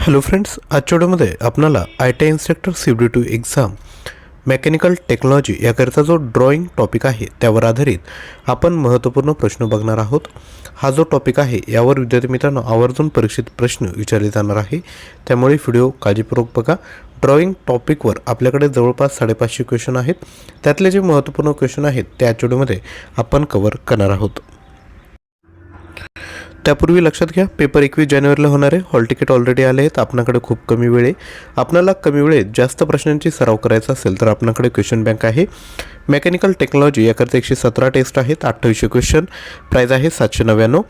Hello friends, आजच्या व्हिडिओमध्ये आपल्याला ITI instructor CBD2 exam mechanical technology याकरिता जो ड्रॉइंग टॉपिक आहे त्यावर आधारित आपण महत्त्वपूर्ण प्रश्न बघणार आहोत. हा जो टॉपिक आहे यावर विद्यार्थी मित्रांनो आवर्जून परीक्षित प्रश्न विचारले जाणार आहे, त्यामुळे व्हिडिओ काळजीपूर्वक बघा. ड्रॉइंग टॉपिकवर आपल्याकडे जवळपास 550 क्वेश्चन आहेत. त्यातले जे महत्त्वपूर्ण क्वेश्चन आहेत त्या आजच्या व्हिडिओमध्ये आपण कव्हर करणार आहोत. त्यापूर्वी लक्षात घ्या, पेपर 21 जानेवारीला होणार आहे. हॉल तिकीट ऑलरेडी आले आहेत. आपल्याकडे खूप कमी वेळ आहे. आपल्याला कमी वेळेत जास्त प्रश्नांची सराव करायचा असेल तर आपल्याकडे क्वेश्चन बँक आहे. मेकॅनिकल टेक्नॉलॉजी याकरता 117 टेस्ट आहेत, 2800 क्वेश्चन, प्राईज आहे 799.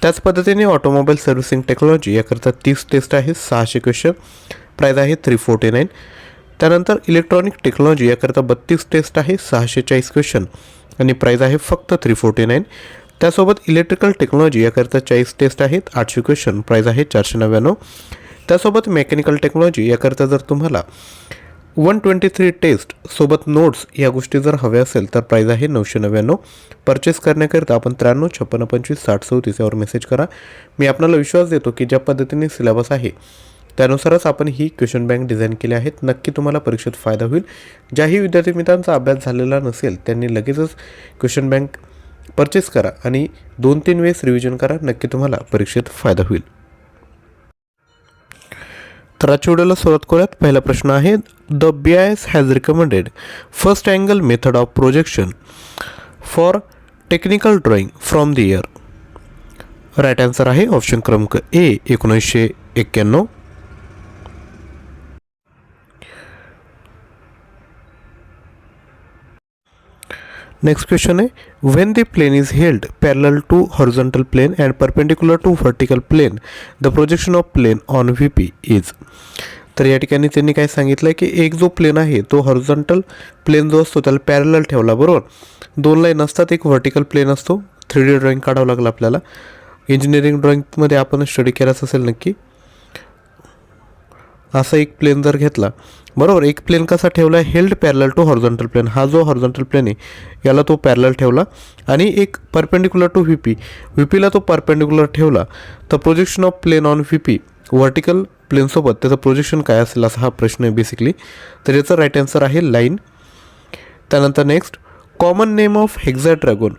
त्याच पद्धतीने ऑटोमोबाईल सर्व्हिसिंग टेक्नॉलॉजी याकरता 30 टेस्ट आहेत, 600 क्वेश्चन, प्राईज आहे 349. त्यानंतर इलेक्ट्रॉनिक टेक्नॉलॉजी याकरता 32 टेस्ट आहे, 640 क्वेश्चन आणि प्राईज आहे फक्त 349. त्यासोबत इलेक्ट्रिकल टेक्नॉलॉजी याकरता 40 टेस्ट आहेत, 800 क्वेश्चन, प्राईज आहे 499. त्यासोबत मेकॅनिकल टेक्नॉलॉजी याकरता जर तुम्हाला 123 टेस्ट सोबत नोट्स या गोष्टी जर हव्या असेल तर प्राईज आहे 999. परचेस करण्याकरिता आपण 93 56 25 60 34 यावर मेसेज करा. मी आपल्याला विश्वास देतो की ज्या पद्धतीने सिलेबस आहे त्यानुसारच आपण ही क्वेश्चन बँक डिझाईन केली आहेत. नक्की तुम्हाला परीक्षेत फायदा होईल. ज्याही विद्यार्थी मित्रांचा अभ्यास झालेला नसेल त्यांनी लगेचच क्वेश्चन बँक परचेस करा आणि 2-3 वेळेस रिव्हिजन करा. नक्की तुम्हाला परीक्षेत फायदा होईल. तर आजच्या व्हिडिओला सुरुवात करूयात. पहिला प्रश्न आहे, the BIS has recommended first angle method of projection for technical drawing from the year. Right answer आहे ऑप्शन क्रमांक ए 1991. नेक्स्ट क्वेश्चन आहे, when the plane is held parallel to horizontal plane and perpendicular to vertical plane the projection of plane on VP is. तर या ठिकाणी त्यांनी काय सांगितलं आहे की एक जो प्लेन आहे तो हॉरिझॉन्टल प्लेन जो असतो त्याला पॅरलल ठेवला, बरोबर. 2 लाईन असतात, एक व्हर्टिकल प्लेन असतो. 3D ड्रॉइंग काढावं लागलं आपल्याला. इंजिनिअरिंग ड्रॉइंगमध्ये आपण स्टडी केलाच असेल नक्की. असा एक प्लेन जर घेतला, बरोबर, एक प्लेन कसा ठेवला, held parallel to horizontal plane. हा जो हॉरिझॉन्टल प्लेन आहे याला तो पॅरलल ठेवला आणि एक परपेंडिक्युलर टू VPला तो परपेंडिक्युलर ठेवला. तर projection of plane on VP vertical प्लेनसोबत त्याचं प्रोजेक्शन काय असेल असा हा प्रश्न आहे बेसिकली. तर याचं राईट आन्सर आहे लाईन. त्यानंतर नेक्स्ट, कॉमन नेम ऑफ हेक्झाहेड्रॉन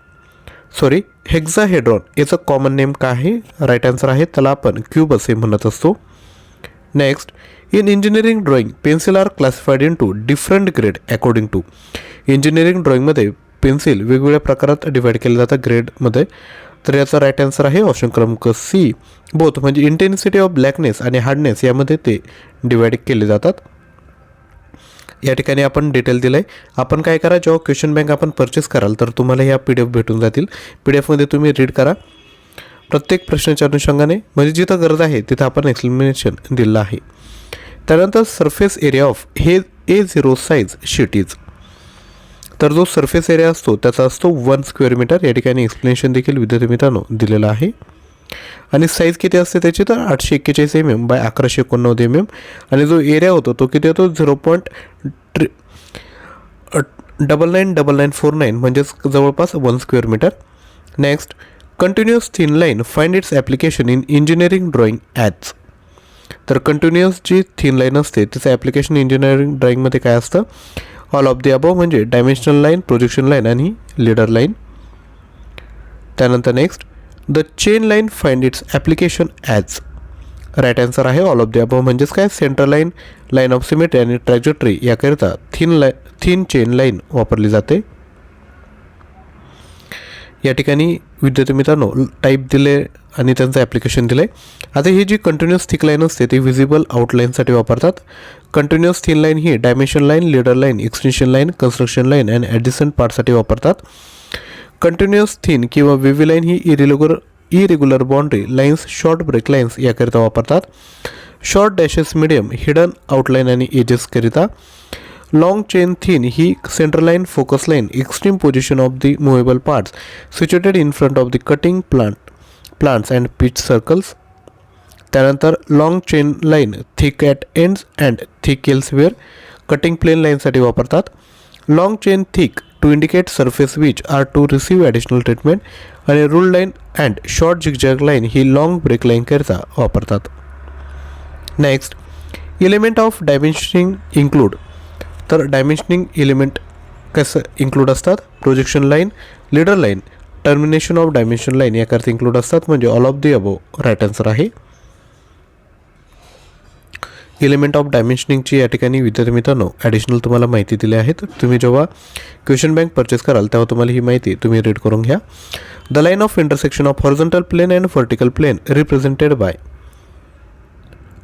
याचं कॉमन नेम काय आहे. राईट आन्सर आहे त्याला आपण क्यूब असे म्हणत असतो. Next, in engineering drawing pencil are classified in two different grade according to. Engineering ड्रॉइंगमध्ये पेन्सिल वेगवेगळ्या प्रकारात डिवाईड केले जातात ग्रेडमध्ये. तर याचा राईट आन्सर आहे ऑप्शन क्रमांक सी बोथ, म्हणजे इंटेन्सिटी ऑफ ब्लॅकनेस आणि हार्डनेस यामध्ये ते डिवाईड केले जातात. या ठिकाणी आपण डिटेल दिलं आहे. आपण काय करा, जेव्हा क्वेश्चन बँक आपण परचेस कराल तर तुम्हाला ह्या PDF भेटून जातील. PDF तुम्ही रीड करा प्रत्येक प्रश्नाच्या अनुषंगाने, म्हणजे जिथं गरज आहे तिथं आपण एक्सप्लेनेशन दिलं आहे. त्यानंतर सरफेस एरिया ऑफ हे A0 साईज शीट इज. तर जो सरफेस एरिया असतो त्याचा असतो 1 स्क्वेअर मीटर. या ठिकाणी एक्सप्लेनेशन देखील विद्यार्थी मित्रांनो दिलेलं आहे. आणि साईज किती असते त्याची, तर 841 mm बाय 1189 mm. आणि जो एरिया होतो तो किती होतो, 0.999949 म्हणजेच जवळपास 1 square metre. Next, continuous thin line find its application in engineering drawing as. तर कंटिन्युअस जी थिन लाईन असते त्याचं ॲप्लिकेशन इंजिनिअरिंग ड्रॉइंगमध्ये काय असतं, ऑल ऑफ दी अबव, म्हणजे डायमेन्शनल लाईन, प्रोजेक्शन लाईन आणि लीडर लाईन. त्यानंतर next, the chain line find its application as. Right answer आहे ऑल ऑफ दी अबव, म्हणजेच काय, centre line, line of symmetry आणि ट्रॅजेक्टरी याकरिता थिन चेन लाईन वापरली जाते. या ठिकाणी विद्यार्थी मित्रांनो टाईप दिले आणि त्यांचं ॲप्लिकेशन दिलं आहे. आता ही जी कंटिन्युअस थिक लाईन असते ती व्हिजिबल आउटलाईनसाठी वापरतात. कंटिन्युअस थिन लाईन ही dimension line, leader line, extension line, construction line आणि ॲडजसंट पार्टसाठी वापरतात. कंटिन्युअस थिन किंवा वेव्ही लाईन ही irregular boundary lines, short break lines याकरिता वापरतात. Short dashes medium, hidden outline आणि एजेसकरिता. लॉंग चेन थिन ही centre line, focus line, extreme position of the movable parts situated in front of the cutting plants and pitch circles. त्यानंतर long chain line thick at ends and thick elsewhere, cutting plane लाईनसाठी वापरतात. Long chain thick to indicate surface which are to receive additional treatment आणि rule line and short zigzag line ही long break line करता वापरतात. Next, element of dimensioning include. तर dimensioning element कसं include असतात? Projection line, leader line, termination of dimension line याकरता include असतात. म्हणजे all of the above right answer आहे. एलिमेंट ऑफ डायमेन्शनिंगची या ठिकाणी विद्यार्थी मित्रांनो ॲडिशनल तुम्हाला माहिती दिली आहे. तुम्ही जेव्हा क्वेश्चन बँक परचेस कराल तेव्हा तुम्हाला ही माहिती तुम्ही रीड करून घ्या. The line of intersection of horizontal plane and vertical plane represented by.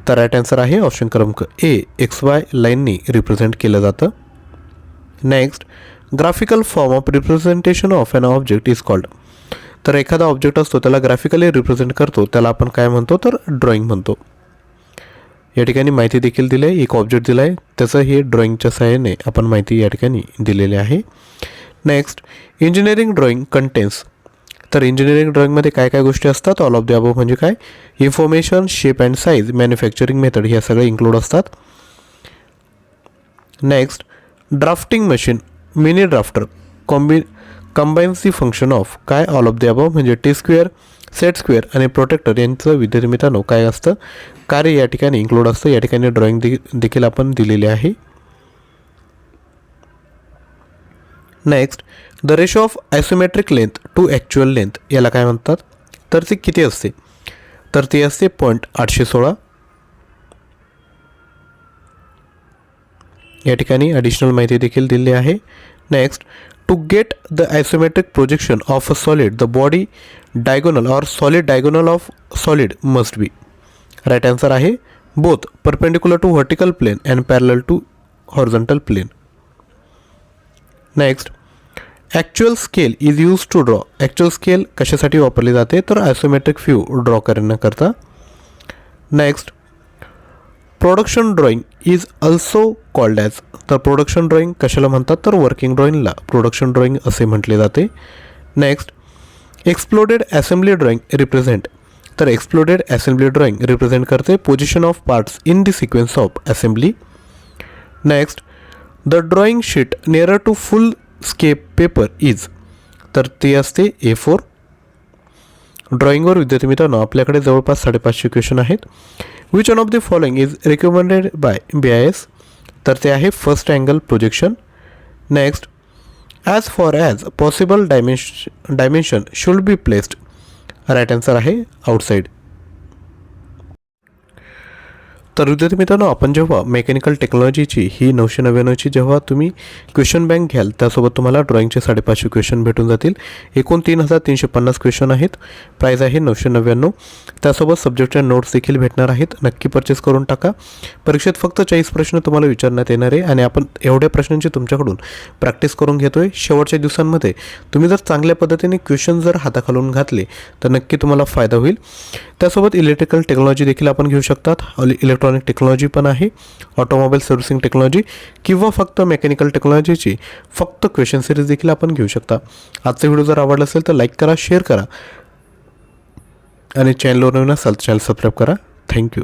तर राईट आन्सर आहे ऑप्शन क्रमांक ए, XY लाईननी रिप्रेझेंट केलं जातं. Next, graphical form of representation of an object is called. तर एखादा ऑब्जेक्ट असतो त्याला ग्राफिकली रिप्रेझेंट करतो त्याला आपण काय म्हणतो? तर ड्रॉइंग म्हणतो. या ठिकाणी माहिती देखील दिली आहे. एक ऑब्जेक्ट दिला आहे त्याचं हे ड्रॉइंगच्या सहाय्याने आपण माहिती या ठिकाणी दिलेली आहे. Next, engineering drawing contains. तर इंजिनिअरिंग ड्रॉइंगमध्ये काय काय गोष्टी असतात? ऑल ऑफ द अबव म्हणजे काय? Information, shape and size, manufacturing method ह्या सगळ्या इन्क्लूड असतात. Next, drafting machine, mini drafter combines the function of काय? ऑल ऑफ द अबव म्हणजे टी स्क्वेअर, सेट स्क्वेअर आणि प्रोटेक्टर यांचं विद्यार्थी मित्रांनो काय असतं? कार्य या ठिकाणी इन्क्लूड असतं. या ठिकाणी ड्रॉइंग देखील आपण दिलेली आहे. Next, the ratio of isometric length to actual length याला काय म्हणतात? तर ती किती असते? तर ती असते 0.816. या ठिकाणी ॲडिशनल माहिती देखील दिली आहे. Next, to get the isometric projection of a solid the body diagonal or solid diagonal of solid must be. Right answer आहे both perpendicular to vertical plane and parallel to horizontal plane. Next, actual scale is use to draw. Actual scale कशासाठी वापरली जाते? तर isometric view draw करण्याकरता. Next, production drawing is also called as. तर production drawing कशाला म्हणतात? तर working ड्रॉइंगला production drawing असे म्हटले जाते. Next, exploded assembly drawing represent. तर एक्सप्लोडेड असेंब्ली ड्रॉइंग रिप्रेझेंट करते position of parts in the sequence of assembly. Next, the drawing sheet nearer to foolscap paper is. तर ती असते A4. ड्रॉइंगवर विद्यार्थी मित्रांनो आपल्याकडे जवळपास 550 क्वेश्चन आहेत. Which one of the following is recommended by BIS. तर ते आहे first angle projection. Next, as far as possible dimension should be placed. Right answer आहे आउटसाईड. तर विद्यार्थी मित्रांनो आपण जेव्हा मेकॅनिकल टेक्नॉलॉजीची ही 999ची जेव्हा तुम्ही क्वेश्चन बँक घ्याल त्यासोबत तुम्हाला ड्रॉइंगचे 550 क्वेश्चन भेटून जातील. एकूण 3350 क्वेश्चन आहेत. प्राईज आहे 999. त्यासोबत सब्जेक्टच्या नोट्स देखील भेटणार आहेत. नक्की परचेस करून टाका. परीक्षेत फक्त 40 प्रश्न तुम्हाला विचारण्यात येणार आहे आणि आपण एवढ्या प्रश्नांची तुमच्याकडून प्रॅक्टिस करून घेतोय. शेवटच्या दिवसांमध्ये तुम्ही जर चांगल्या पद्धतीने क्वेश्चन जर हाताखालून घातले तर नक्की तुम्हाला फायदा होईल. त्यासोबत इलेक्ट्रिकल टेक्नॉलॉजी देखील आपण घेऊ शकतात. इलेक्ट्रॉनिक टेक्नॉलॉजी पण आहे, ऑटोमोबाईल सर्व्हिसिंग टेक्नॉलॉजी किंवा फक्त मेकॅनिकल टेक्नॉलॉजीची फक्त क्वेश्चन सिरीज देखील आपण घेऊ शकता. आजचा व्हिडिओ जर आवडला असेल तर लाईक करा, शेअर करा आणि चॅनलवर नवीन असाल तर चॅनल सबस्क्राईब करा. थँक्यू.